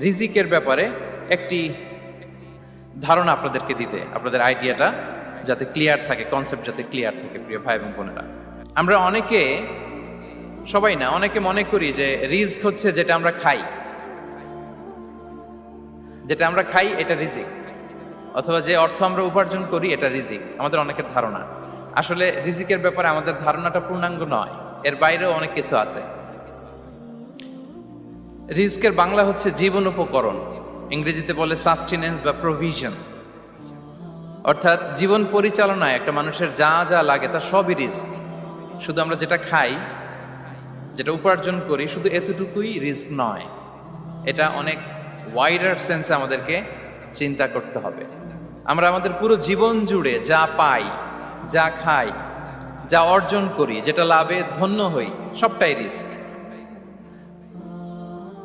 রিজিকের ব্যাপারে একটি ধারণা আপনাদেরকে দিতে, আপনাদের আইডিয়াটা যাতে ক্লিয়ার থাকে, কনসেপ্ট যাতে ক্লিয়ার থাকে। প্রিয় ভাই এবং বোনেরা, আমরা অনেকে, সবাই না, অনেকে মনে করি যে রিজক হচ্ছে যেটা আমরা খাই, এটা রিজিক, অথবা যে অর্থ আমরা উপার্জন করি এটা রিজিক। আমাদের অনেকের ধারণা। আসলে রিজিকের ব্যাপারে আমাদের ধারণাটা পূর্ণাঙ্গ নয়, এর বাইরেও অনেক কিছু আছে। রিজকের বাংলা হচ্ছে জীবন উপকরণ, ইংরেজিতে বলে সাস্টেনেন্স বা প্রভিশন। অর্থাৎ জীবন পরিচালনায় একটা মানুষের যা যা লাগে তার সবই রিস্ক। শুধু আমরা যেটা খাই, যেটা উপার্জন করি, শুধু এতটুকুই রিস্ক নয়। এটা অনেক ওয়াইডার সেন্সে আমাদেরকে চিন্তা করতে হবে। আমরা আমাদের পুরো জীবন জুড়ে যা পাই, যা খাই, যা অর্জন করি, যেটা লাভে ধন্য হই, সবটাই রিস্ক।